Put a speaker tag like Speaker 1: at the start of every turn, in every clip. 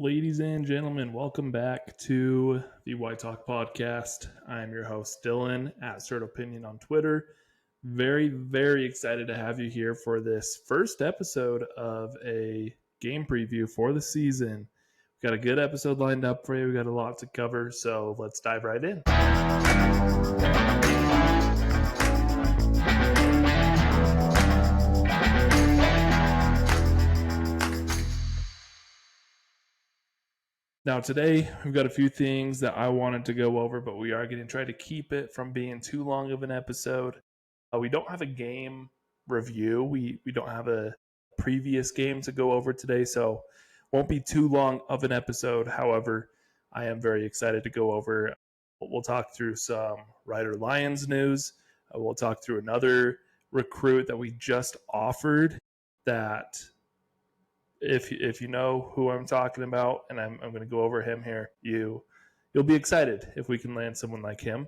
Speaker 1: Ladies and gentlemen, welcome back to the White Talk Podcast. I'm your host, Dylan, at Cert Opinion on Twitter. Very excited to have you here for this first episode of a game preview for the season. We've got a good episode lined up for you. We've got a lot to cover, so let's dive right in. Now today, we've got a few things that I wanted to go over, but we are going to try to keep it from being too long of an episode. We don't have a game review. We don't have a previous game to go over today, so won't be too long of an episode. However, I am very excited to go over. We'll talk through some Ryder Lyons news. We'll talk through another recruit that we just offered that if you know who I'm talking about, and I'm going to go over him here, you'll be excited if we can land someone like him.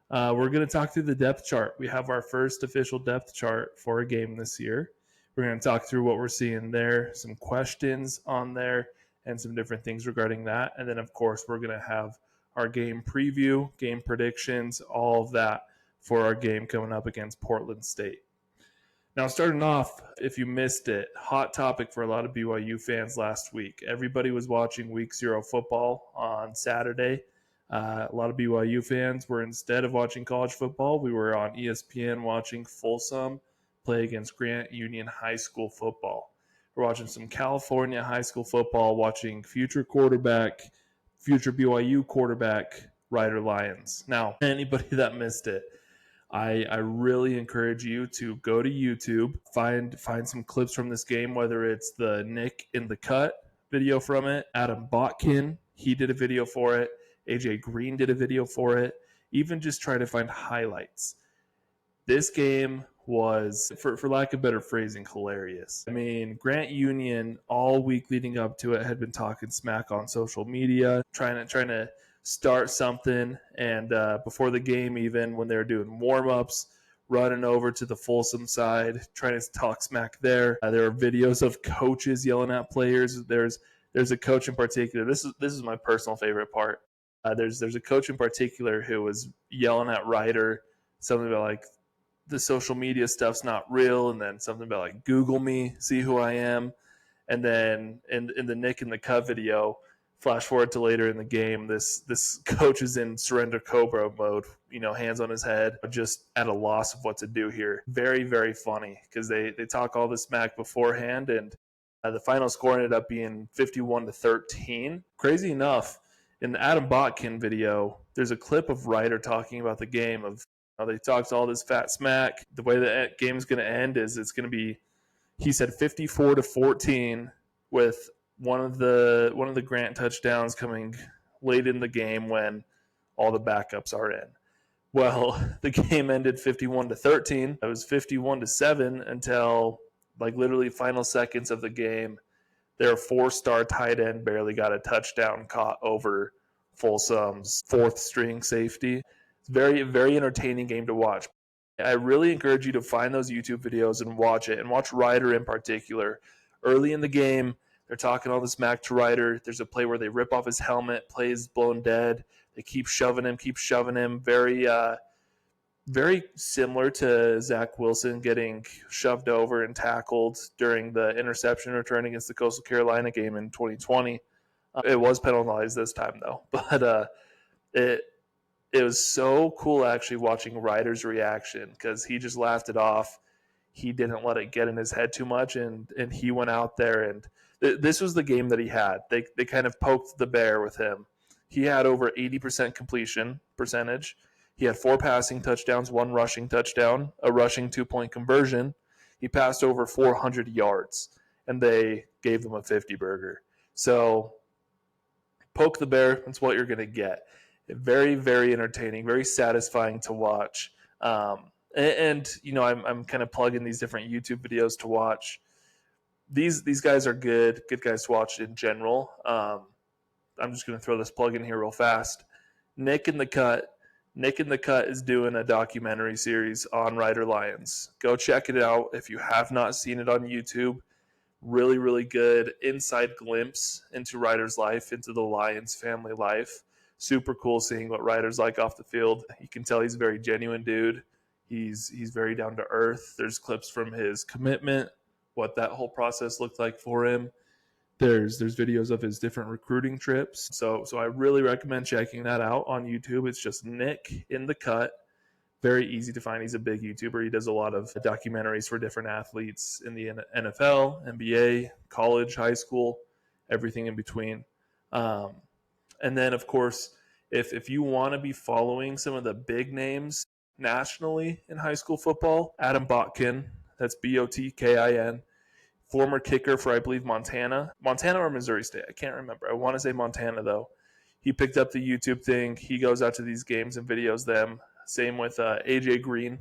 Speaker 1: We're going to talk through the depth chart. We have our first official depth chart for a game this year. We're going to talk through what we're seeing there, some questions on there, and some different things regarding that. And then, of course, we're going to have our game preview, game predictions, all of that for our game coming up against Portland State. Now, starting off, if you missed it, hot topic for a lot of BYU fans last week. Everybody was watching Week 0 football on Saturday. A lot of BYU fans were, instead of watching college football, we were on ESPN watching Folsom play against Grant Union High School football. We're watching some California high school football, watching future BYU quarterback, Ryder Lyons. Now, anybody that missed it, I really encourage you to go to YouTube, find some clips from this game, whether it's the Nick in the Cut video from it, Adam Botkin, he did a video for it, AJ Green did a video for it, even just try to find highlights. This game was, for lack of better phrasing, hilarious. I mean, Grant Union all week leading up to it had been talking smack on social media, trying to start something, and before the game, even when they were doing warm-ups, running over to the Folsom side, trying to talk smack there. There are videos of coaches yelling at players. There's a coach in particular. This is my personal favorite part. There's a coach in particular who was yelling at Ryder something about like the social media stuff's not real, and then something about like Google me, see who I am, and then in the Nick in the Cut video, flash forward to later in the game, this coach is in surrender cobra mode, hands on his head, just at a loss of what to do here. Very funny because they talk all this smack beforehand, and the final score ended up being 51-13. Crazy enough, in the Adam Botkin video, there's a clip of Ryder talking about the game of how they talked all this fat smack. The way the game's going to end is it's going to be, he said 54-14 with one of the Grant touchdowns coming late in the game when all the backups are in. Well, the game ended 51-13. It was 51-7 until like literally final seconds of the game. Their 4-star tight end barely got a touchdown caught over Folsom's 4th string safety. It's very entertaining game to watch. I really encourage you to find those YouTube videos and watch it, and watch Ryder in particular. Early in the game, they're talking all this smack to Ryder. There's a play where they rip off his helmet, plays blown dead. They keep shoving him. Very similar to Zach Wilson getting shoved over and tackled during the interception return against the Coastal Carolina game in 2020. It was penalized this time, though. But it was so cool actually watching Ryder's reaction because he just laughed it off. He didn't let it get in his head too much, and he went out there, and this was the game that he had. They kind of poked the bear with him. He had over 80% completion percentage. He had 4 passing touchdowns, 1 rushing touchdown, a rushing 2-point conversion. He passed over 400 yards, and they gave him a 50-burger. So poke the bear, that's what you're going to get. Very entertaining, very satisfying to watch. I'm kind of plugging these different YouTube videos to watch. These guys are good guys to watch in general. I'm just going to throw this plug in here real fast. Nick in the Cut is doing a documentary series on Ryder Lyons. Go check it out if you have not seen it on YouTube. Really, really good inside glimpse into Ryder's life, into the Lyons family life. Super cool seeing what Ryder's like off the field. You can tell he's a very genuine dude. He's very down to earth. There's clips from his commitment, what that whole process looked like for him. There's videos of his different recruiting trips. So I really recommend checking that out on YouTube. It's just Nick in the Cut. Very easy to find. He's a big YouTuber. He does a lot of documentaries for different athletes in the NFL, NBA, college, high school, everything in between. And then, of course, if you want to be following some of the big names nationally in high school football, Adam Botkin, that's Botkin, former kicker for, I believe, Montana or Missouri State. I can't remember. I want to say Montana, though. He picked up the YouTube thing. He goes out to these games and videos them. Same with AJ Green.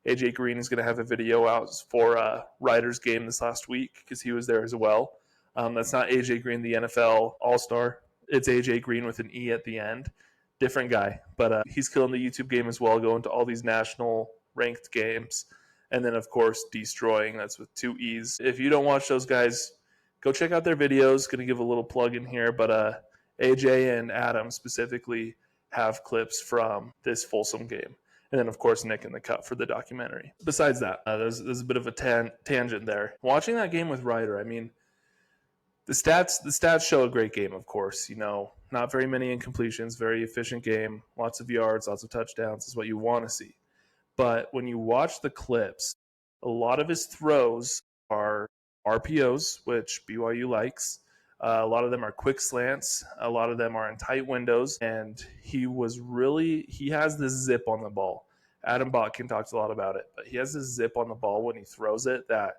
Speaker 1: AJ Green is going to have a video out for Ryder's game this last week because he was there as well. That's not AJ Green, the NFL All-Star. It's AJ Green with an E at the end. Different guy, but he's killing the YouTube game as well, going to all these national ranked games. And then, of course, Destroying. That's with 2 E's. If you don't watch those guys, go check out their videos. Going to give a little plug in here, but AJ and Adam specifically have clips from this Folsom game. And then, of course, Nick in the Cut for the documentary. Besides that, there's a bit of a tangent there. Watching that game with Ryder, I mean, the stats show a great game, of course. You know, not very many incompletions, very efficient game, lots of yards, lots of touchdowns is what you want to see. But when you watch the clips, a lot of his throws are RPOs, which BYU likes. A lot of them are quick slants. A lot of them are in tight windows. And he has this zip on the ball. Adam Botkin talks a lot about it, but he has this zip on the ball when he throws it that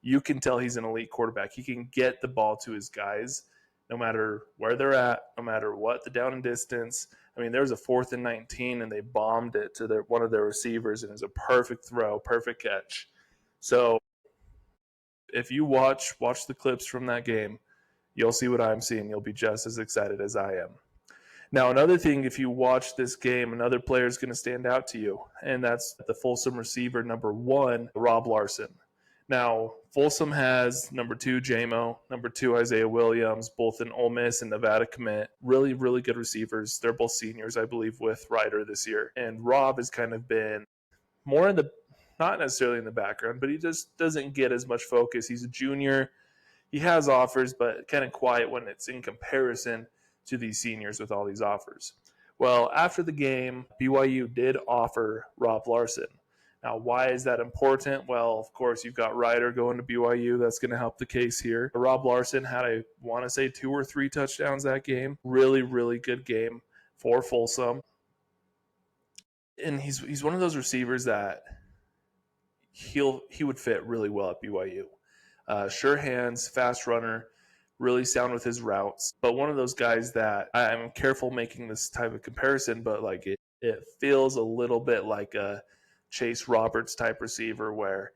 Speaker 1: you can tell he's an elite quarterback. He can get the ball to his guys no matter where they're at, no matter what the down and distance. I mean, there was a 4th and 19, and they bombed it to one of their receivers, and it was a perfect throw, perfect catch. So if you watch the clips from that game, you'll see what I'm seeing. You'll be just as excited as I am. Now, another thing, if you watch this game, another player is going to stand out to you, and that's the Folsom receiver, number 1, Rob Larson. Now, Folsom has number 2, JMO, number 2, Isaiah Williams, both in Ole Miss and Nevada commit. Really, really good receivers. They're both seniors, I believe, with Ryder this year. And Rob has kind of been more not necessarily in the background, but he just doesn't get as much focus. He's a junior. He has offers, but kind of quiet when it's in comparison to these seniors with all these offers. Well, after the game, BYU did offer Rob Larson. Now, why is that important? Well, of course, you've got Ryder going to BYU. That's going to help the case here. Rob Larson had, I want to say, 2 or 3 touchdowns that game. Really, really good game for Folsom. And he's one of those receivers that he would fit really well at BYU. Sure hands, fast runner, really sound with his routes. But one of those guys that I'm careful making this type of comparison, but like it feels a little bit like a Chase Roberts type receiver where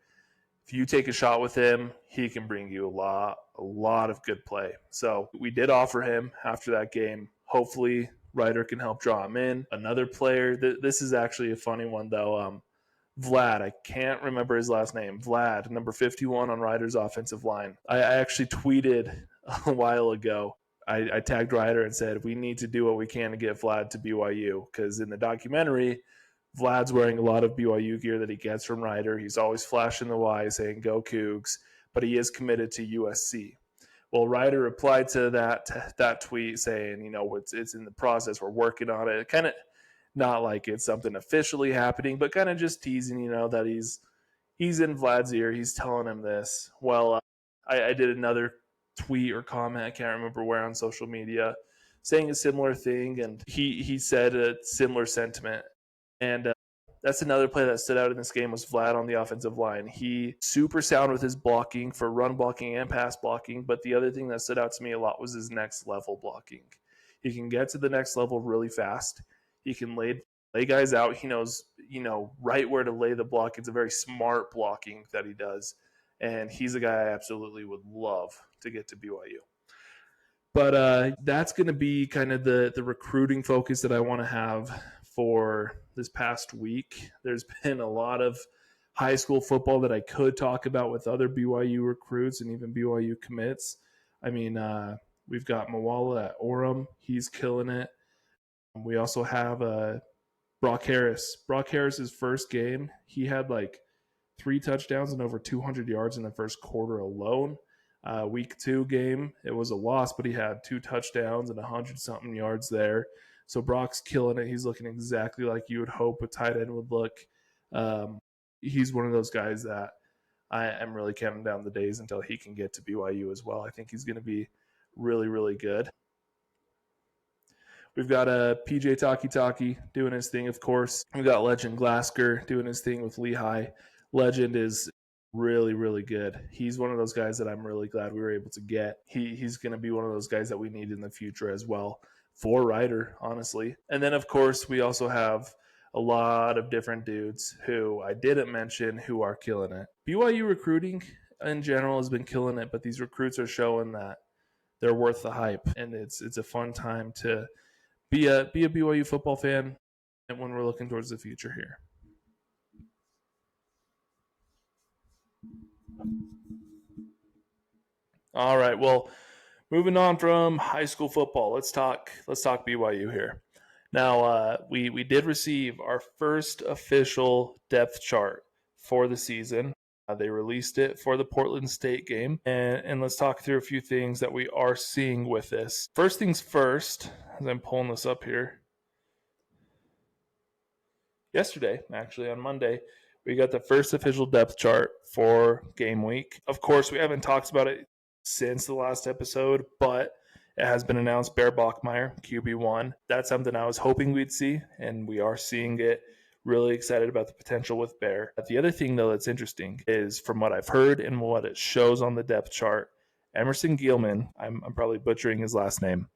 Speaker 1: if you take a shot with him, he can bring you a lot of good play. So we did offer him after that game. Hopefully Ryder can help draw him in. Another player, this is actually a funny one though. Vlad, I can't remember his last name. Vlad, number 51 on Ryder's offensive line. I actually tweeted a while ago. I tagged Ryder and said, we need to do what we can to get Vlad to BYU because in the documentary, Vlad's wearing a lot of BYU gear that he gets from Ryder. He's always flashing the Y saying, go Cougs, but he is committed to USC. Well, Ryder replied to that tweet saying, you know, it's in the process. We're working on it. Kind of not like it's something officially happening, but kind of just teasing, you know, that he's in Vlad's ear. He's telling him this. Well, I did another tweet or comment, I can't remember where on social media, saying a similar thing, and he said a similar sentiment. And that's another play that stood out in this game was Vlad on the offensive line. He super sound with his blocking for run blocking and pass blocking, but the other thing that stood out to me a lot was his next level blocking. He can get to the next level really fast. He can lay guys out. He knows, you know, right where to lay the block. It's a very smart blocking that he does. And he's a guy I absolutely would love to get to BYU. But that's going to be kind of the recruiting focus that I want to have for this past week. There's been a lot of high school football that I could talk about with other BYU recruits and even BYU commits. I mean, we've got Mawala at Orem. He's killing it. We also have Brock Harris. Brock Harris's first game, he had like 3 touchdowns and over 200 yards in the first quarter alone. Week 2 game, it was a loss, but he had 2 touchdowns and 100-something yards there. So Brock's killing it. He's looking exactly like you would hope a tight end would look. He's one of those guys that I am really counting down the days until he can get to BYU as well. I think he's going to be really, really good. We've got a PJ Taki doing his thing, of course. We've got Legend Glasker doing his thing with Lehigh. Legend is really, really good. He's one of those guys that I'm really glad we were able to get. He's going to be one of those guys that we need in the future as well for Ryder, honestly. And then, of course, we also have a lot of different dudes who I didn't mention who are killing it. BYU recruiting in general has been killing it, but these recruits are showing that they're worth the hype, and it's a fun time to be a BYU football fan and when we're looking towards the future here. All right, well, moving on from high school football, let's talk BYU here. Now, we did receive our first official depth chart for the season. They released it for the Portland State game, and let's talk through a few things that we are seeing with this. First things first, as I'm pulling this up here, yesterday, actually on Monday, we got the first official depth chart for game week. Of course, we haven't talked about it since the last episode, but it has been announced Bear Bachmeier, QB1. That's something I was hoping we'd see, and we are seeing it. Really excited about the potential with Bear. The other thing, though, that's interesting is from what I've heard and what it shows on the depth chart, Emerson Gielman, I'm probably butchering his last name,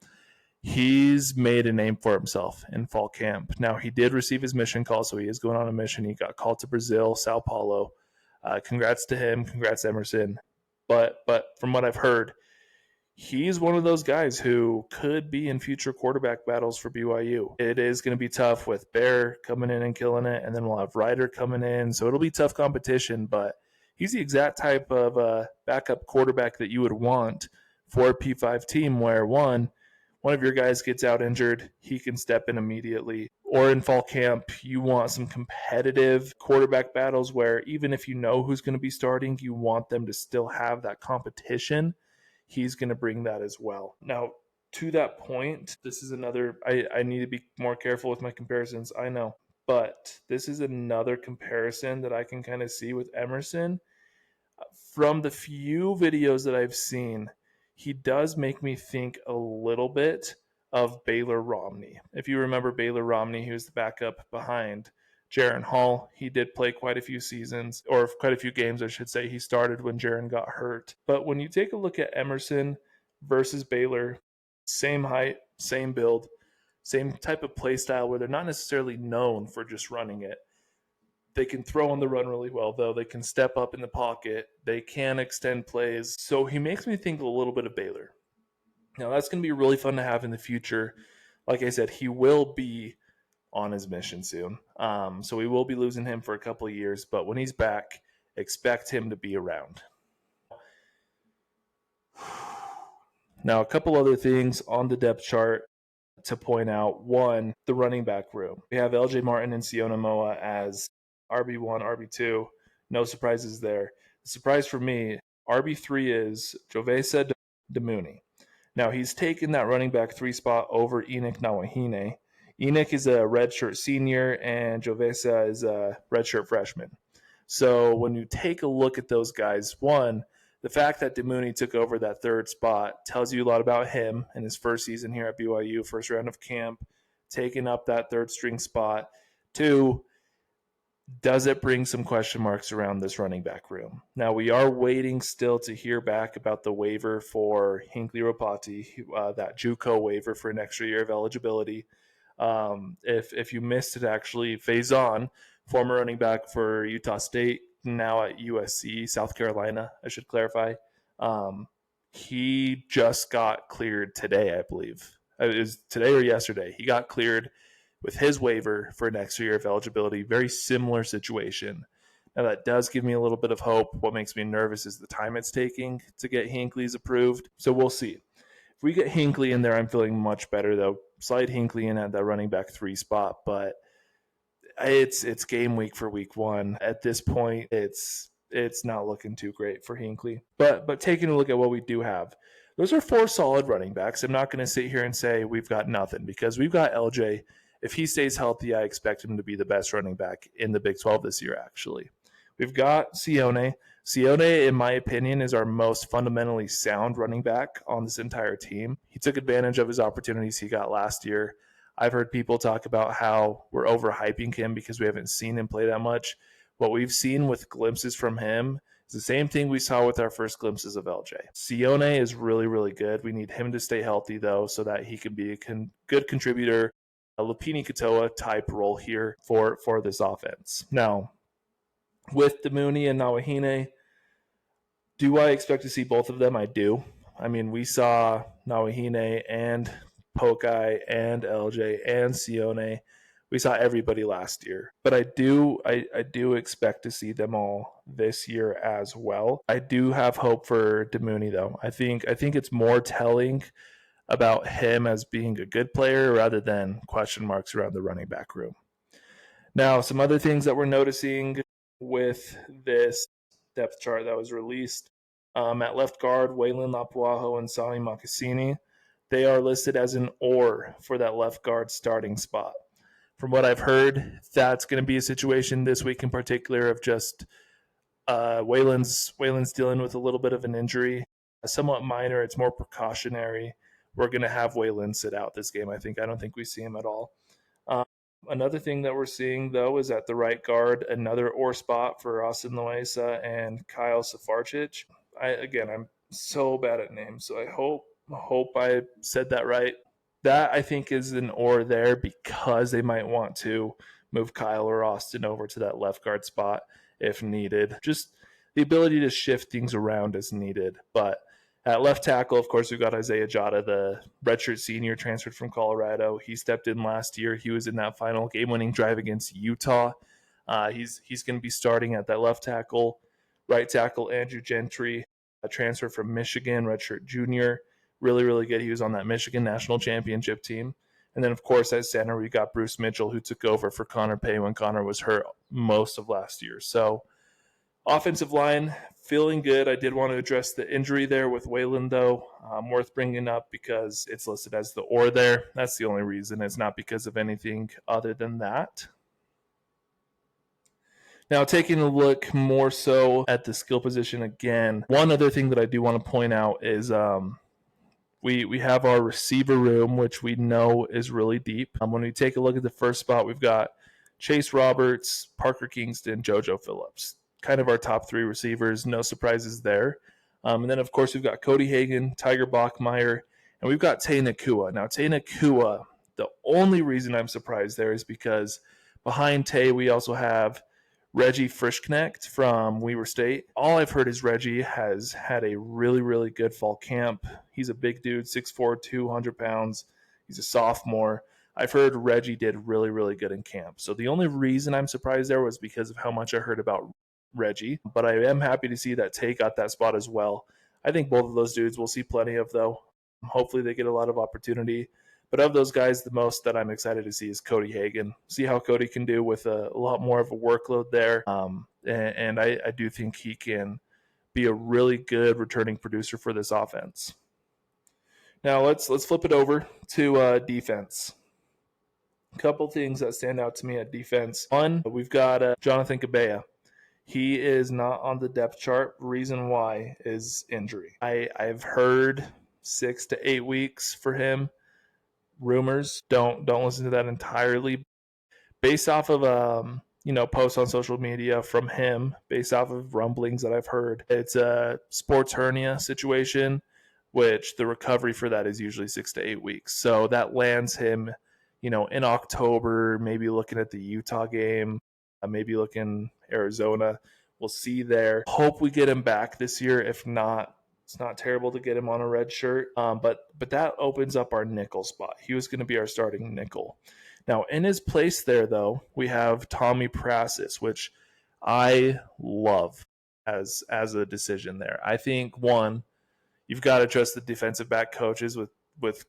Speaker 1: he's made a name for himself in fall camp. Now, he did receive his mission call, so he is going on a mission. He got called to Brazil, Sao Paulo. Congrats to him. Congrats, Emerson. But from what I've heard, he's one of those guys who could be in future quarterback battles for BYU. It is going to be tough with Bear coming in and killing it, and then we'll have Ryder coming in. So it'll be tough competition, but he's the exact type of backup quarterback that you would want for a P5 team where, one of your guys gets out injured, he can step in immediately. Or in fall camp, you want some competitive quarterback battles where even if you know who's going to be starting, you want them to still have that competition. He's going to bring that as well. Now, to that point, this is another, I need to be more careful with my comparisons, I know. But this is another comparison that I can kind of see with Emerson. From the few videos that I've seen, he does make me think a little bit of Baylor Romney. If you remember Baylor Romney, he was the backup behind Jaron Hall. He did play quite a few seasons, or quite a few games, I should say. He started when Jaron got hurt. But when you take a look at Emerson versus Baylor, same height, same build, same type of play style where they're not necessarily known for just running it. They can throw on the run really well, though. They can step up in the pocket. They can extend plays. So he makes me think a little bit of Baylor. Now, that's going to be really fun to have in the future. Like I said, he will be on his mission soon. So we will be losing him for a couple of years. But when he's back, expect him to be around. Now, a couple other things on the depth chart to point out. One, the running back room. We have LJ Martin and Siona Moa as RB1, RB2. No surprises there. The surprise for me, RB3 is Jovesa Demuni. Now, he's taken that running back 3 spot over Enoch Nawahine. Enoch is a redshirt senior, and Jovesa is a redshirt freshman. So when you take a look at those guys, one, the fact that Demuni took over that 3rd spot tells you a lot about him in his first season here at BYU, first round of camp, taking up that 3rd string spot. 2, does it bring some question marks around this running back room? Now, we are waiting still to hear back about the waiver for Hinckley Ropati, that JUCO waiver for an extra year of eligibility. If you missed it, actually, Faison, former running back for Utah State, now at USC, South Carolina, I should clarify. He just got cleared today, I believe. It was today or yesterday. He got cleared with his waiver for an extra year of eligibility. Very similar situation. Now, that does give me a little bit of hope. What makes me nervous is the time it's taking to get Hinckley's approved. So we'll see. If we get Hinckley in there, I'm feeling much better, though. Slide Hinckley in at that running back 3 spot, but it's game week for week 1. At this point, it's not looking too great for Hinckley. But taking a look at what we do have, those are 4 solid running backs. I'm not going to sit here and say we've got nothing, because we've got LJ. If he stays healthy, I expect him to be the best running back in the Big 12 this year, actually. We've got Sione. Sione, in my opinion, is our most fundamentally sound running back on this entire team. He took advantage of his opportunities he got last year. I've heard people talk about how we're overhyping him because we haven't seen him play that much. What we've seen with glimpses from him is the same thing we saw with our first glimpses of LJ. Sione is really, really good. We need him to stay healthy, though, so that he can be a good contributor, a Lupini Katoa type role here for this offense. Now, with Damuni and Nawahine, do I expect to see both of them? I do. I mean, we saw Nawahine and Pokai and LJ and Sione. We saw everybody last year. But I do expect to see them all this year as well. I do have hope for Damuni, though. I think it's more telling about him as being a good player rather than question marks around the running back room. Now, some other things that we're noticing with this depth chart that was released. At left guard, Waylon Lapuaho and Sami Makasini, they are listed as an or for that left guard starting spot. From what I've heard, that's going to be a situation this week in particular of just Waylon's dealing with a little bit of an injury, somewhat minor. It's more precautionary. We're going to have Waylon sit out this game. I don't think we see him at all. Another thing that we're seeing, though, is at the right guard, another or spot for Austin Loaiza and Kyle Safarchich. I'm so bad at names, so I hope I said that right. That, I think, is an or there because they might want to move Kyle or Austin over to that left guard spot if needed. Just the ability to shift things around as needed. But at left tackle, of course, we've got Isaiah Jota, the redshirt senior transferred from Colorado. He stepped in last year. He was in that final game-winning drive against Utah. He's going to be starting at that left tackle. Right tackle, Andrew Gentry, a transfer from Michigan, redshirt junior. Really, really good. He was on that Michigan national championship team. And then, of course, at center, we got Bruce Mitchell, who took over for Connor Pay when Connor was hurt most of last year. So, offensive line, feeling good. I did want to address the injury there with Waylon, though. Worth bringing up because it's listed as the or there. That's the only reason. It's not because of anything other than that. Now, taking a look more so at the skill position again, one other thing that I do want to point out is we have our receiver room, which we know is really deep. When we take a look at the first spot, we've got Chase Roberts, Parker Kingston, JoJo Phillips. Kind of our top 3 receivers, no surprises there. And then, of course, we've got Cody Hagan, Tiger Bachmeyer, and we've got Tay Nakua. Now, Tay Nakua, the only reason I'm surprised there is because behind Tay, we also have Reggie Frischknecht from Weber State. All I've heard is Reggie has had a really, really good fall camp. He's a big dude, 6'4", 200 pounds. He's a sophomore. I've heard Reggie did really, really good in camp. So the only reason I'm surprised there was because of how much I heard about Reggie. But I am happy to see that Tay got that spot as well. I think both of those dudes we'll see plenty of, though. Hopefully they get a lot of opportunity. But of those guys, the most that I'm excited to see is Cody Hagan. See how Cody can do with a lot more of a workload there. And I do think he can be a really good returning producer for this offense. Now let's flip it over to defense. A couple things that stand out to me at defense. One, we've got Jonathan Cabea. He is not on the depth chart. Reason why is injury. I've heard 6 to 8 weeks for him. Rumors, don't listen to that entirely. Based off of posts on social media from him, based off of rumblings that I've heard, it's a sports hernia situation, which the recovery for that is usually 6 to 8 weeks. So that lands him, in October, maybe looking at the Utah game, maybe looking Arizona. We'll see there. Hope we get him back this year. If not, it's not terrible to get him on a red shirt, but that opens up our nickel spot. He was going to be our starting nickel. Now, in his place there, though, we have Tommy Prasis, which I love as a decision there. I think one, you've got to trust the defensive back coaches with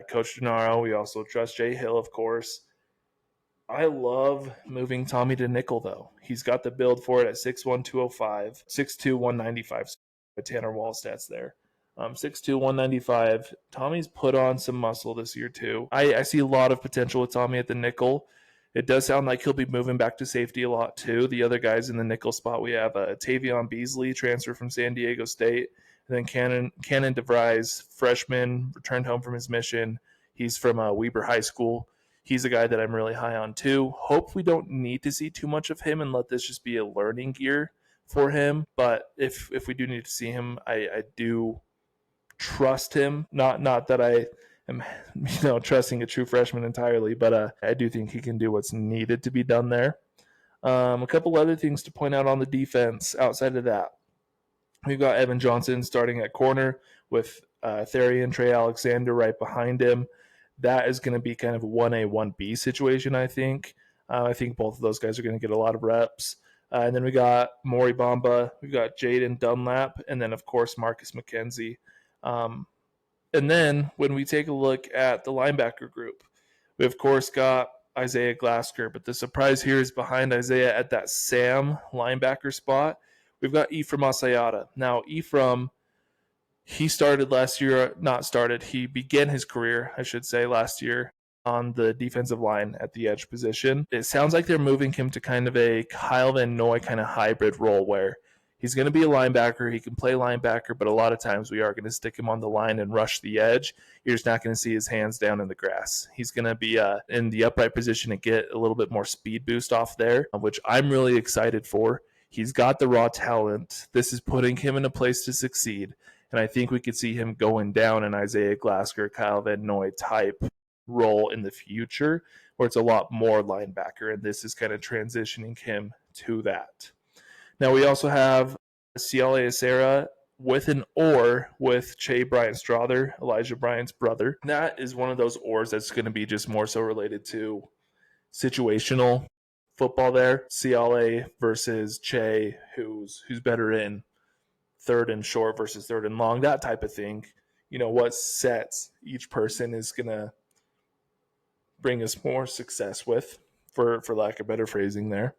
Speaker 1: Coach Gennaro. We also trust Jay Hill, of course. I love moving Tommy to nickel, though. He's got the build for it at 6'1", 205, 6'2", 195. Tanner Wall stats there. 6'2", 195. Tommy's put on some muscle this year, too. I see a lot of potential with Tommy at the nickel. It does sound like he'll be moving back to safety a lot, too. The other guys in the nickel spot, we have Tavion Beasley, transfer from San Diego State. And then Cannon DeVries, freshman, returned home from his mission. He's from Weber High School. He's a guy that I'm really high on too. Hope we don't need to see too much of him and let this just be a learning year for him. But if we do need to see him, I do trust him. Not that I am trusting a true freshman entirely, but I do think he can do what's needed to be done there. A couple other things to point out on the defense outside of that. We've got Evan Johnson starting at corner with Therian Trey Alexander right behind him. That is going to be kind of a 1A, 1B situation, I think. I think both of those guys are going to get a lot of reps. And then we got Maury Bamba, we've got Jaden Dunlap, and then, of course, Marcus McKenzie. And then when we take a look at the linebacker group, we, of course, got Isaiah Glasker, but the surprise here is behind Isaiah at that Sam linebacker spot. We've got Ephraim Asayata. Now, Ephraim, he started last year, he began his career, I should say, last year on the defensive line at the edge position. It sounds like they're moving him to kind of a Kyle Van Noy kind of hybrid role where he's going to be a linebacker. He can play linebacker, but a lot of times we are going to stick him on the line and rush the edge. You're just not going to see his hands down in the grass. He's going to be in the upright position and get a little bit more speed boost off there, which I'm really excited for. He's got the raw talent. This is putting him in a place to succeed. And I think we could see him going down an Isaiah Glasker, Kyle Van Noy type role in the future, where it's a lot more linebacker. And this is kind of transitioning him to that. Now we also have Ciale Acera with an or with Che Bryant Strother, Elijah Bryant's brother. That is one of those ors that's going to be just more so related to situational football there. Ciale versus Che, who's better in third and short versus third and long, that type of thing. What sets each person is going to bring us more success with, for lack of better phrasing there.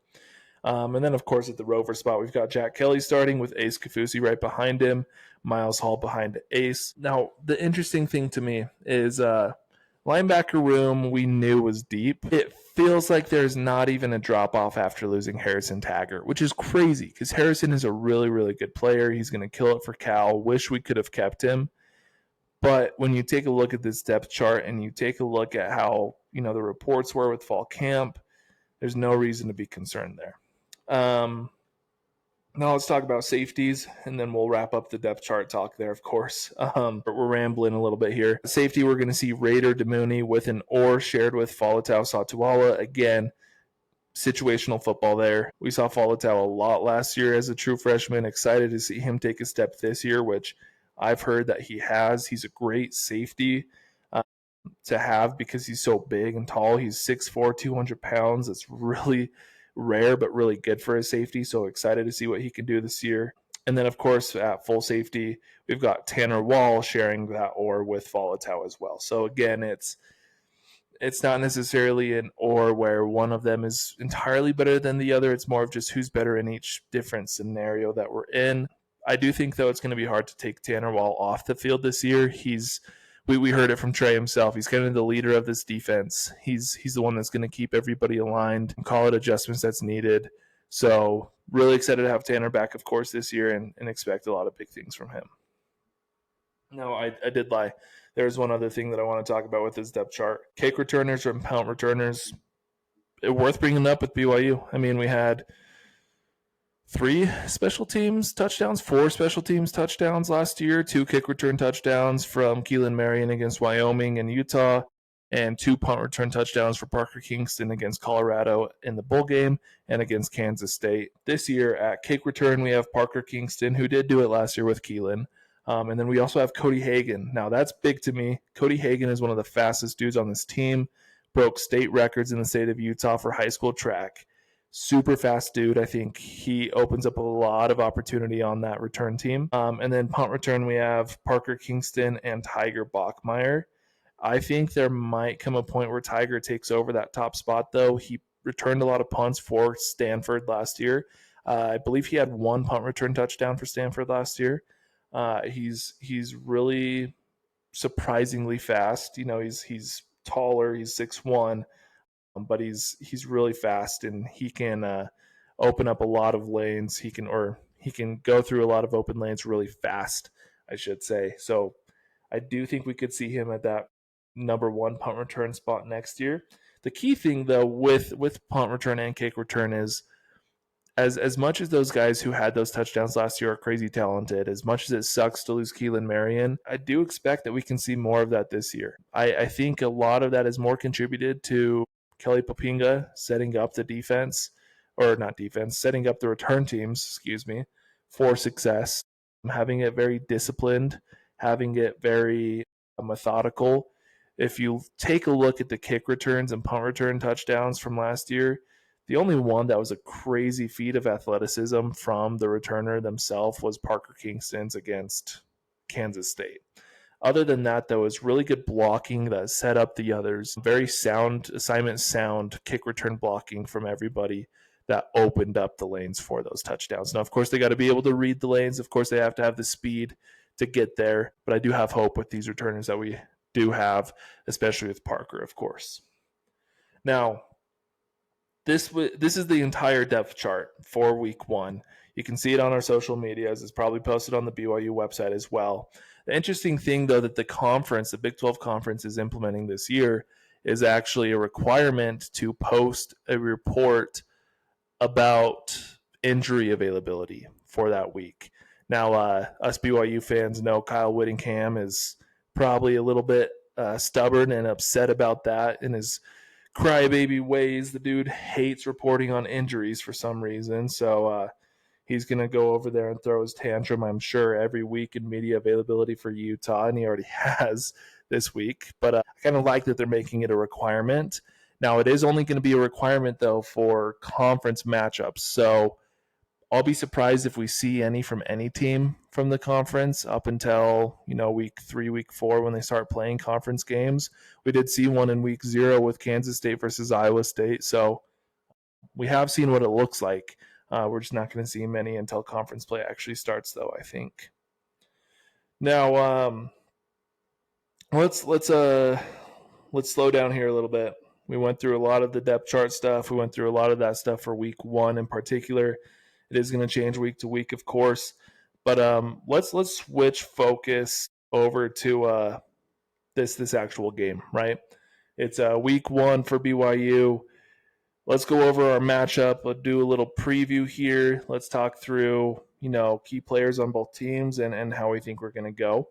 Speaker 1: And then, of course, at the rover spot, we've got Jack Kelly starting with Ace Kafusi right behind him, Miles Hall behind Ace. Now, the interesting thing to me is linebacker room we knew was deep. It feels like there's not even a drop-off after losing Harrison Taggart, which is crazy because Harrison is a really, really good player. He's going to kill it for Cal. Wish we could have kept him. But when you take a look at this depth chart and you take a look at how the reports were with fall camp, there's no reason to be concerned there. Now let's talk about safeties, and then we'll wrap up the depth chart talk there, of course. But we're rambling a little bit here. Safety, we're going to see Raider Demuni with an or shared with Falatau Satuala. Again, situational football there. We saw Falatau a lot last year as a true freshman. Excited to see him take a step this year, which I've heard that he has. He's a great safety to have because he's so big and tall. He's 6'4", 200 pounds. It's really rare, but really good for his safety. So excited to see what he can do this year. And then, of course, at full safety, we've got Tanner Wall sharing that or with Falatau as well. So again, it's not necessarily an or where one of them is entirely better than the other. It's more of just who's better in each different scenario that we're in. I do think, though, it's going to be hard to take Tanner Wall off the field this year. We heard it from Trey himself. He's kind of the leader of this defense. He's the one that's going to keep everybody aligned and call it adjustments that's needed. So really excited to have Tanner back, of course, this year and expect a lot of big things from him. No, I did lie. There's one other thing that I want to talk about with this depth chart. Kick returners or punt returners, worth bringing up with BYU. I mean, we had 4 special teams touchdowns last year, 2 kick return touchdowns from Keelan Marion against Wyoming and Utah, and 2 punt return touchdowns for Parker Kingston against Colorado in the bowl game and against Kansas State. This year at kick return, we have Parker Kingston, who did do it last year with Keelan. And then we also have Cody Hagan. Now, that's big to me. Cody Hagan is one of the fastest dudes on this team, broke state records in the state of Utah for high school track. Super fast dude. I think he opens up a lot of opportunity on that return team. And then punt return, we have Parker Kingston and Tiger Bachmeyer. I think there might come a point where Tiger takes over that top spot, though. He returned a lot of punts for Stanford last year. I believe he had one punt return touchdown for Stanford last year. He's really surprisingly fast. He's taller. He's 6'1", but he's really fast, and he can open up a lot of lanes. He can go through a lot of open lanes really fast, I should say. So I do think we could see him at that number one punt return spot next year. The key thing, though, with punt return and kick return is as much as those guys who had those touchdowns last year are crazy talented, as much as it sucks to lose Keelan Marion, I do expect that we can see more of that this year. I think a lot of that is more contributed to Kelly Popinga setting up the defense, or not defense, setting up the return teams, for success, having it very disciplined, having it very methodical. If you take a look at the kick returns and punt return touchdowns from last year, the only one that was a crazy feat of athleticism from the returner themselves was Parker Kingston's against Kansas State. Other than that, though, it was really good blocking that set up the others. Very sound, assignment sound, kick return blocking from everybody that opened up the lanes for those touchdowns. Now, of course, they got to be able to read the lanes. Of course, they have to have the speed to get there. But I do have hope with these returners that we do have, especially with Parker, of course. Now, this is the entire depth chart for week one. You can see it on our social medias. It's probably posted on the BYU website as well. The interesting thing, though, that the Big 12 Conference is implementing this year is actually a requirement to post a report about injury availability for that week. Now, us BYU fans know Kyle Whittingham is probably a little bit stubborn and upset about that in his crybaby ways. The dude hates reporting on injuries for some reason. So he's going to go over there and throw his tantrum, I'm sure, every week in media availability for Utah, and he already has this week. But I kind of like that they're making it a requirement. Now, it is only going to be a requirement, though, for conference matchups. So I'll be surprised if we see any from any team from the conference up until, week 3, week 4 when they start playing conference games. We did see one in week 0 with Kansas State versus Iowa State. So we have seen what it looks like. We're just not going to see many until conference play actually starts, though, I think. Now, let's slow down here a little bit. We went through a lot of the depth chart stuff. We went through a lot of that stuff for week 1 in particular. It is going to change week to week, of course. But let's switch focus over to this actual game, right? It's week 1 for BYU. Let's go over our matchup. We'll do a little preview here. Let's talk through, key players on both teams and how we think we're going to go.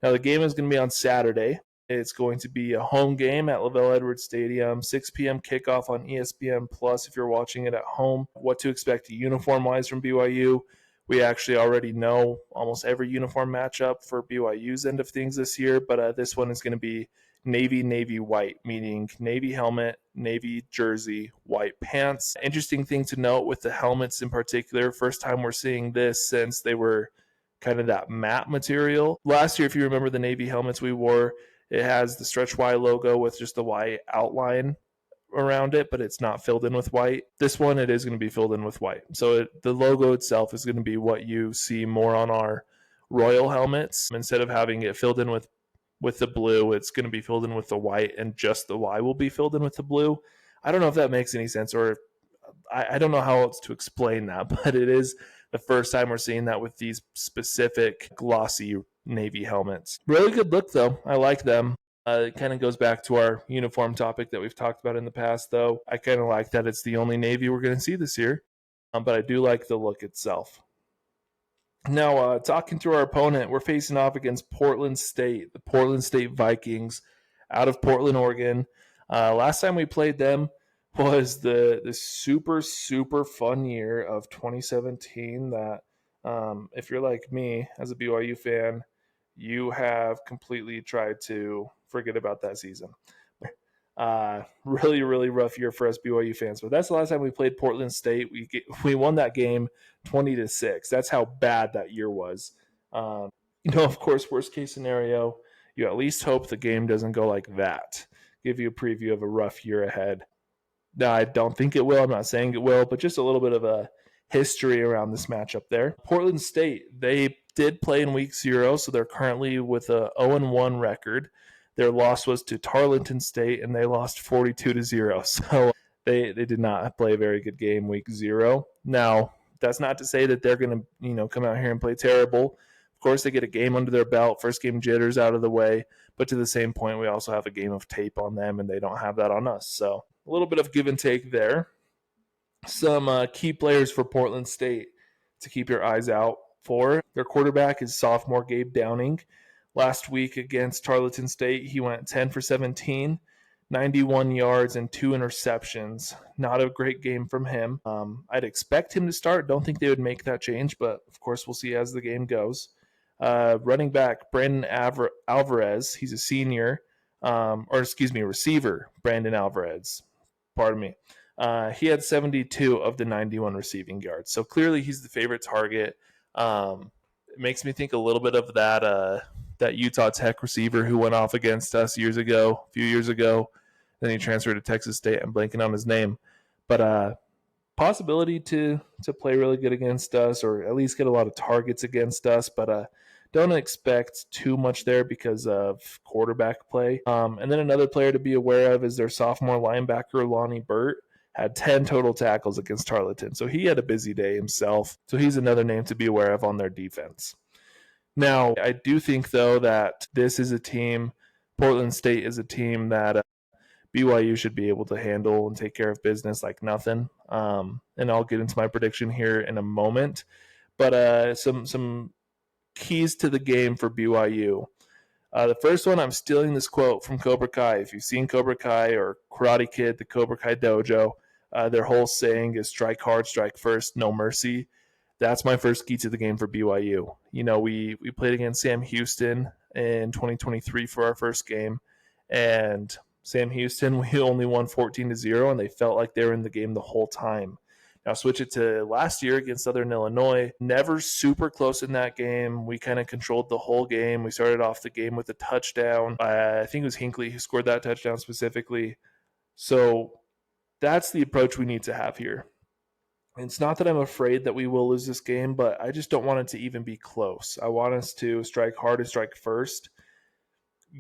Speaker 1: Now, the game is going to be on Saturday. It's going to be a home game at LaVell Edwards Stadium, 6 p.m. kickoff on ESPN Plus if you're watching it at home. What to expect uniform-wise from BYU. We actually already know almost every uniform matchup for BYU's end of things this year, but this one is going to be navy, white, meaning navy helmet, navy jersey, white pants. Interesting thing to note with the helmets in particular, first time we're seeing this since they were kind of that matte material. Last year, if you remember the navy helmets we wore, it has the Stretch Y logo with just the white outline around it, but it's not filled in with white. This one, it is going to be filled in with white. So the logo itself is going to be what you see more on our Royal helmets. Instead of having it filled in with the blue, it's going to be filled in with the white, and just the Y will be filled in with the blue. I don't know if that makes any sense, or I don't know how else to explain that, but it is the first time we're seeing that with these specific glossy navy helmets. Really good look, though. I like them. It kind of goes back to our uniform topic that we've talked about in the past, though. I kind of like that it's the only navy we're going to see this year, but I do like the look itself. Now, talking to our opponent, we're facing off against Portland State, the Portland State Vikings out of Portland, Oregon. Last time we played them was the super, super fun year of 2017 that if you're like me as a BYU fan, you have completely tried to forget about that season. Really, really rough year for us BYU fans. But that's the last time we played Portland State. We won that game 20-6. That's how bad that year was. Of course, worst case scenario, you at least hope the game doesn't go like that. Give you a preview of a rough year ahead. No, I don't think it will. I'm not saying it will, but just a little bit of a history around this matchup there. Portland State, they did play in week 0, so they're currently with a 0-1 record. Their loss was to Tarleton State, and they lost 42-0. So they did not play a very good game week 0. Now, that's not to say that they're going to come out here and play terrible. Of course, they get a game under their belt, first game jitters out of the way. But to the same point, we also have a game of tape on them, and they don't have that on us. So a little bit of give and take there. Some key players for Portland State to keep your eyes out for. Their quarterback is sophomore Gabe Downing. Last week against Tarleton State, he went 10 for 17, 91 yards, and 2 interceptions. Not a great game from him. I'd expect him to start. Don't think they would make that change, but of course we'll see as the game goes. Running back Brandon Alvarez, he's a senior, receiver Brandon Alvarez. Pardon me. He had 72 of the 91 receiving yards, so clearly he's the favorite target. It makes me think a little bit of that Utah Tech receiver who went off against us a few years ago. Then he transferred to Texas State. I'm blanking on his name, but possibility to play really good against us, or at least get a lot of targets against us. But don't expect too much there because of quarterback play. And then another player to be aware of is their sophomore linebacker, Lonnie Burt. Had 10 total tackles against Tarleton. So he had a busy day himself. So he's another name to be aware of on their defense. Now, I do think, though, that this is a team, Portland State is a team that BYU should be able to handle and take care of business like nothing. And I'll get into my prediction here in a moment. But some keys to the game for BYU. The first one, I'm stealing this quote from Cobra Kai. If you've seen Cobra Kai or Karate Kid, the Cobra Kai dojo, their whole saying is strike hard, strike first, no mercy. That's my first key to the game for BYU. We played against Sam Houston in 2023 for our first game, and Sam Houston, we only won 14-0, and they felt like they were in the game the whole time. Now switch it to last year against Southern Illinois. Never super close in that game. We kind of controlled the whole game. We started off the game with a touchdown. I think it was Hinckley who scored that touchdown specifically. So that's the approach we need to have here. It's not that I'm afraid that we will lose this game, but I just don't want it to even be close. I want us to strike hard and strike first.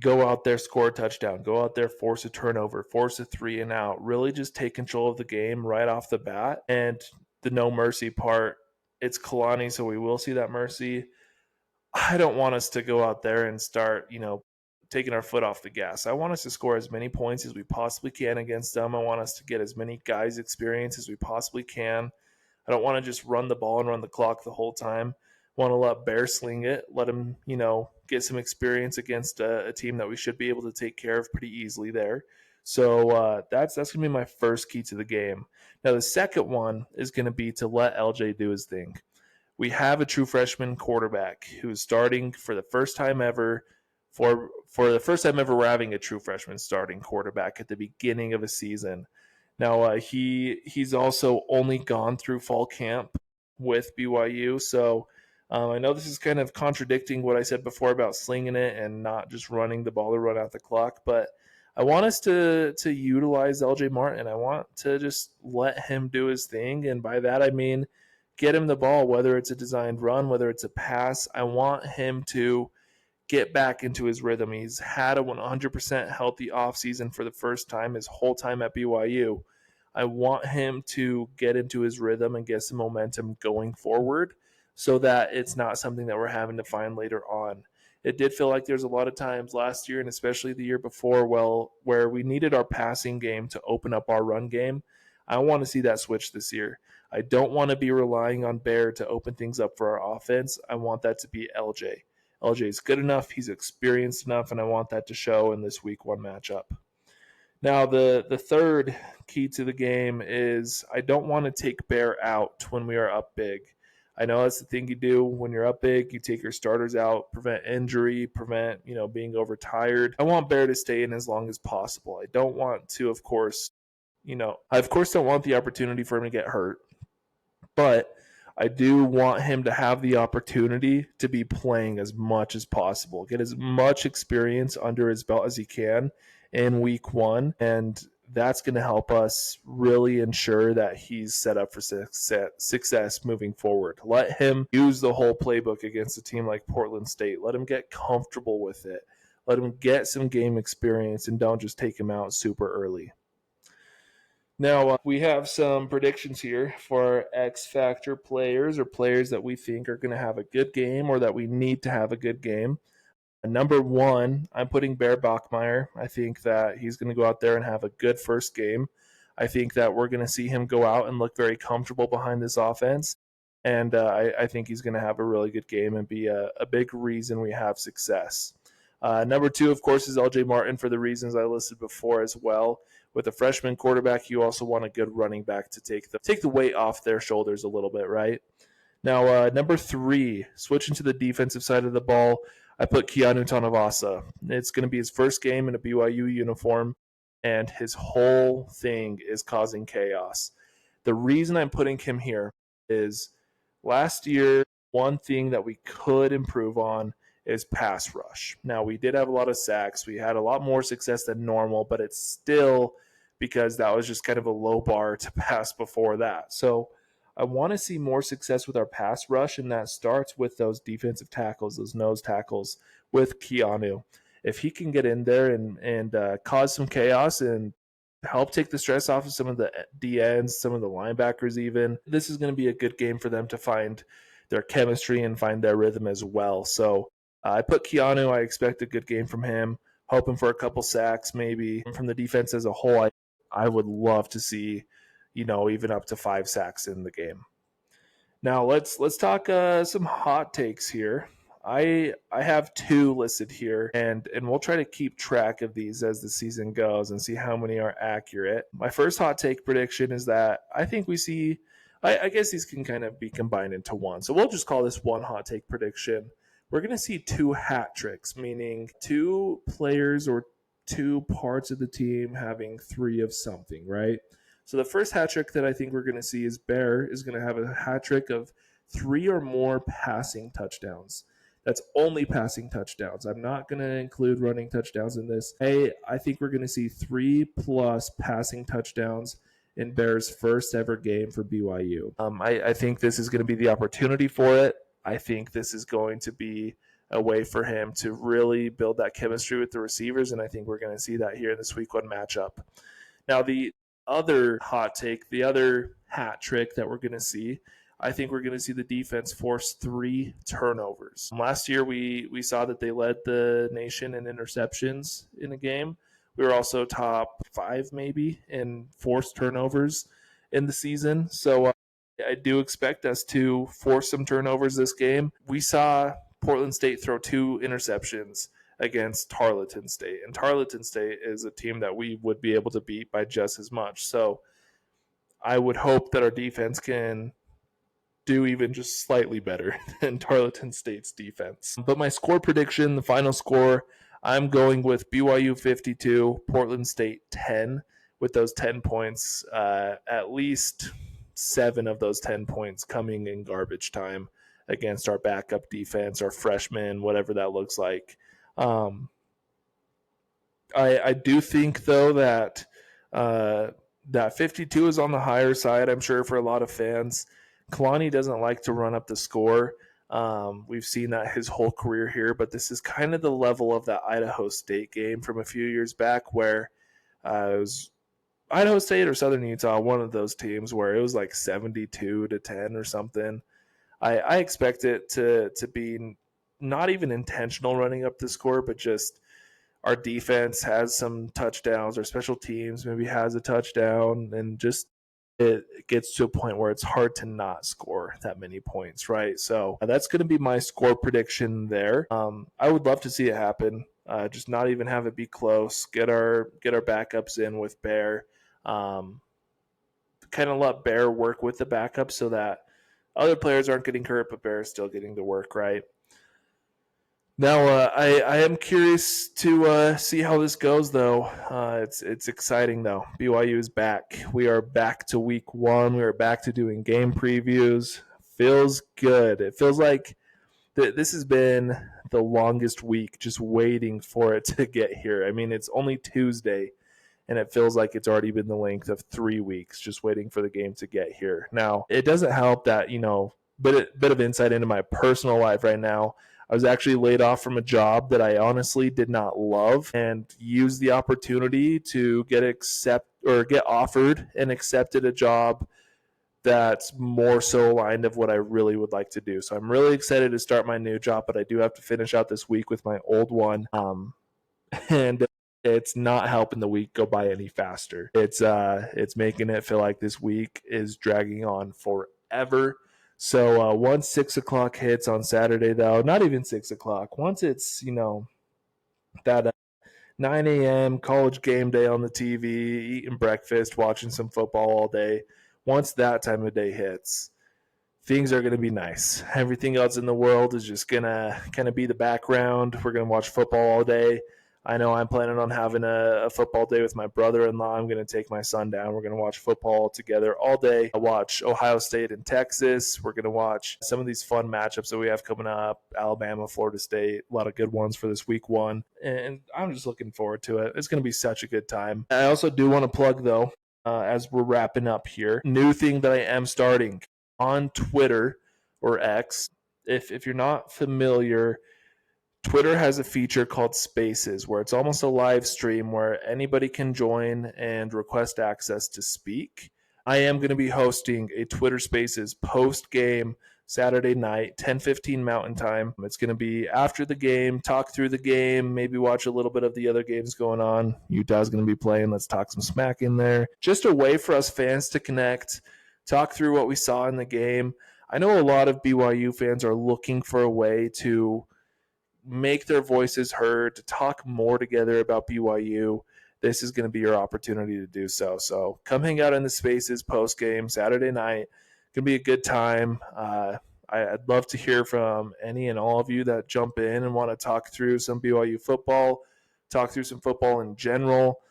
Speaker 1: Go out there, score a touchdown. Go out there, force a turnover, force a 3 and out. Really just take control of the game right off the bat. And the no mercy part, it's Kalani, so we will see that mercy. I don't want us to go out there and start, taking our foot off the gas. I want us to score as many points as we possibly can against them. I want us to get as many guys experience as we possibly can. I don't want to just run the ball and run the clock the whole time. I want to let Bear sling it, let him, get some experience against a team that we should be able to take care of pretty easily there. So that's going to be my first key to the game. Now, the second one is going to be to let LJ do his thing. We have a true freshman quarterback who's starting for the first time ever. For the first time ever, we're having a true freshman starting quarterback at the beginning of a season. Now, he's also only gone through fall camp with BYU, so I know this is kind of contradicting what I said before about slinging it and not just running the ball to run out the clock, but I want us to utilize LJ Martin. I want to just let him do his thing, and by that I mean get him the ball, whether it's a designed run, whether it's a pass. I want him to get back into his rhythm. He's had a 100% healthy offseason for the first time his whole time at BYU. I want him to get into his rhythm and get some momentum going forward so that it's not something that we're having to find later on. It did feel like there's a lot of times last year and especially the year before, where we needed our passing game to open up our run game. I want to see that switch this year. I don't want to be relying on Bear to open things up for our offense. I want that to be LJ. LJ is good enough, he's experienced enough, and I want that to show in this week 1 matchup. Now, the third key to the game is I don't want to take Bear out when we are up big. I know that's the thing you do when you're up big. You take your starters out, prevent injury, prevent, being overtired. I want Bear to stay in as long as possible. I don't want to, of course, I of course don't want the opportunity for him to get hurt, but I do want him to have the opportunity to be playing as much as possible, get as much experience under his belt as he can in week one. And that's going to help us really ensure that he's set up for success moving forward. Let him use the whole playbook against a team like Portland State. Let him get comfortable with it. Let him get some game experience, and don't just take him out super early. Now, we have some predictions here for X Factor players, or players that we think are going to have a good game or that we need to have a good game. Number one, I'm putting Bear Bachmeier. I think that he's going to go out there and have a good first game. I think that we're going to see him go out and look very comfortable behind this offense. And I think he's going to have a really good game and be a big reason we have success. Number two, of course, is LJ Martin for the reasons I listed before as well. With a freshman quarterback, you also want a good running back to take the weight off their shoulders a little bit, right? Now, number three, switching to the defensive side of the ball, I put Keanu Tanavasa. It's going to be his first game in a BYU uniform, and his whole thing is causing chaos. The reason I'm putting him here is last year, one thing that we could improve on is pass rush. Now, we did have a lot of sacks. We had a lot more success than normal, but it's still because that was just kind of a low bar to pass before that. So I want to see more success with our pass rush, and that starts with those defensive tackles, those nose tackles with Keanu. If he can get in there and cause some chaos and help take the stress off of some of the DNs, some of the linebackers even, this is going to be a good game for them to find their chemistry and find their rhythm as well. So I put Keanu. I expect a good game from him, hoping for a couple sacks maybe. From the defense as a whole, I would love to see, even up to 5 sacks in the game. Now let's talk some hot takes here. I have 2 listed here, and we'll try to keep track of these as the season goes and see how many are accurate. My first hot take prediction is that I think we see. I guess these can kind of be combined into one, so we'll just call this one hot take prediction. We're going to see 2 hat tricks, meaning 2 players or 2 parts of the team having 3 of something, right? So the first hat trick that I think we're going to see is Bear is going to have a hat trick of 3 or more passing touchdowns. That's only passing touchdowns. I'm not going to include running touchdowns in this. I think we're going to see 3+ passing touchdowns in Bear's first ever game for BYU. I think this is going to be the opportunity for it. I think this is going to be a way for him to really build that chemistry with the receivers, and I think we're going to see that here in this week 1 matchup. Now, the other hot take, the other hat trick that we're going to see, I think we're going to see the defense force 3 turnovers. Last year, we saw that they led the nation in interceptions in a game. We were also top 5 maybe in forced turnovers in the season. So I do expect us to force some turnovers this game. We saw Portland State throw 2 interceptions against Tarleton State, and Tarleton State is a team that we would be able to beat by just as much. So I would hope that our defense can do even just slightly better than Tarleton State's defense. But my score prediction, the final score, I'm going with BYU 52, Portland State 10, with those 10 points, at least 7 of those 10 points coming in garbage time against our backup defense, our freshmen, whatever that looks like. I do think, though, that that 52 is on the higher side, I'm sure, for a lot of fans. Kalani doesn't like to run up the score. We've seen that his whole career here, but this is kind of the level of that Idaho State game from a few years back where it was Idaho State or Southern Utah, one of those teams where it was like 72-10 or something. I expect it to be not even intentional running up the score, but just our defense has some touchdowns, our special teams maybe has a touchdown, and just it gets to a point where it's hard to not score that many points, right? So that's going to be my score prediction there. I would love to see it happen. Just not even have it be close. Get our backups in with Bear. Kind of let Bear work with the backups so that Other players aren't getting hurt, but Bear's still getting to work, right? Now, I am curious to see how this goes, though. It's exciting, though. BYU is back. We are back to week one. We are back to doing game previews. Feels good. It feels like this has been the longest week just waiting for it to get here. I mean, it's only Tuesday, and it feels like it's already been the length of 3 weeks just waiting for the game to get here. Now, it doesn't help that, bit of insight into my personal life right now. I was actually laid off from a job that I honestly did not love and used the opportunity to get offered and accepted a job that's more so aligned of what I really would like to do. So I'm really excited to start my new job, but I do have to finish out this week with my old one. And it's not helping the week go by any faster. It's making it feel like this week is dragging on forever. So once 6 o'clock hits on Saturday, though, not even 6 o'clock. Once it's that 9 a.m. college game day on the TV, eating breakfast, watching some football all day. Once that time of day hits, things are going to be nice. Everything else in the world is just going to kind of be the background. We're going to watch football all day. I know I'm planning on having a football day with my brother-in-law. I'm going to take my son down. We're going to watch football together all day. I'll watch Ohio State and Texas. We're going to watch some of these fun matchups that we have coming up. Alabama, Florida State, a lot of good ones for this week one. And I'm just looking forward to it. It's going to be such a good time. I also do want to plug, though, as we're wrapping up here, new thing that I am starting on Twitter or X. If you're not familiar, Twitter has a feature called Spaces where it's almost a live stream where anybody can join and request access to speak. I am going to be hosting a Twitter Spaces post-game Saturday night, 10:15 Mountain Time. It's going to be after the game, talk through the game, maybe watch a little bit of the other games going on. Utah's going to be playing. Let's talk some smack in there. Just a way for us fans to connect, talk through what we saw in the game. I know a lot of BYU fans are looking for a way to make their voices heard, to talk more together about BYU. This is going to be your opportunity to do so. So come hang out in the Spaces post game Saturday night. Going to be a good time. I'd love to hear from any and all of you that jump in and want to talk through some BYU football, talk through some football in general.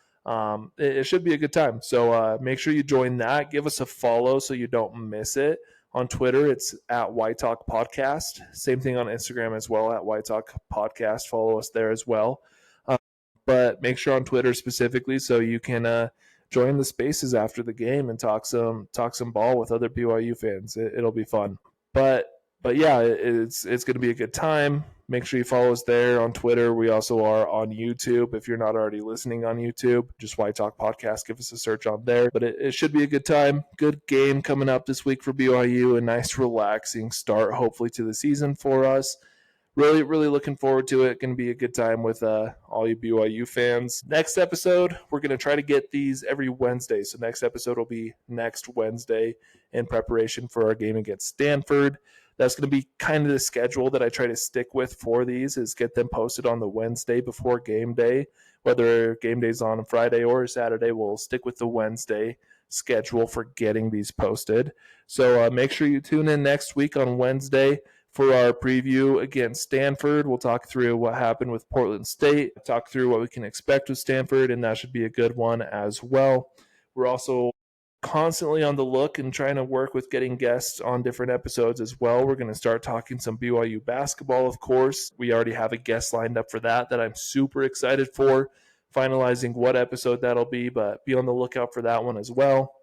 Speaker 1: It should be a good time. So make sure you join that. Give us a follow so you don't miss it. On Twitter, it's at White Talk Podcast. Same thing on Instagram as well, at White Talk Podcast. Follow us there as well. But make sure on Twitter specifically so you can join the spaces after the game and talk some ball with other BYU fans. It'll be fun. But yeah, it's going to be a good time. Make sure you follow us there on Twitter. We also are on YouTube. If you're not already listening on YouTube, just White Talk Podcast. Give us a search on there. But it should be a good time. Good game coming up this week for BYU. A nice, relaxing start, hopefully, to the season for us. Really, really looking forward to it. Going to be a good time with all you BYU fans. Next episode, we're going to try to get these every Wednesday. So next episode will be next Wednesday in preparation for our game against Stanford. That's going to be kind of the schedule that I try to stick with for these, is get them posted on the Wednesday before game day. Whether game day's on a Friday or a Saturday, we'll stick with the Wednesday schedule for getting these posted. So make sure you tune in next week on Wednesday for our preview against Stanford. We'll talk through what happened with Portland State, talk through what we can expect with Stanford, and that should be a good one as well. We're also constantly on the look and trying to work with getting guests on different episodes as well. We're going to start talking some BYU basketball, of course. We already have a guest lined up for that I'm super excited for. Finalizing what episode that'll be, but be on the lookout for that one as well.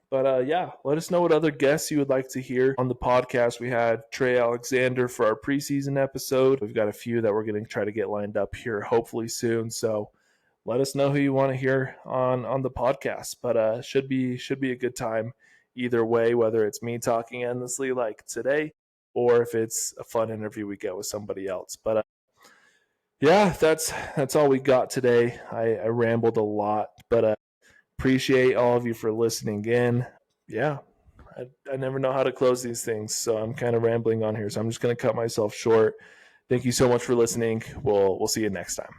Speaker 1: But yeah, let us know what other guests you would like to hear on the podcast. We had Trey Alexander for our preseason episode. We've got a few that we're going to try to get lined up here hopefully soon. So let us know who you want to hear on the podcast. But should be a good time either way, whether it's me talking endlessly like today or if it's a fun interview we get with somebody else. But yeah, that's all we got today. I rambled a lot, but appreciate all of you for listening in. Yeah, I never know how to close these things, so I'm kind of rambling on here. So I'm just going to cut myself short. Thank you so much for listening. We'll see you next time.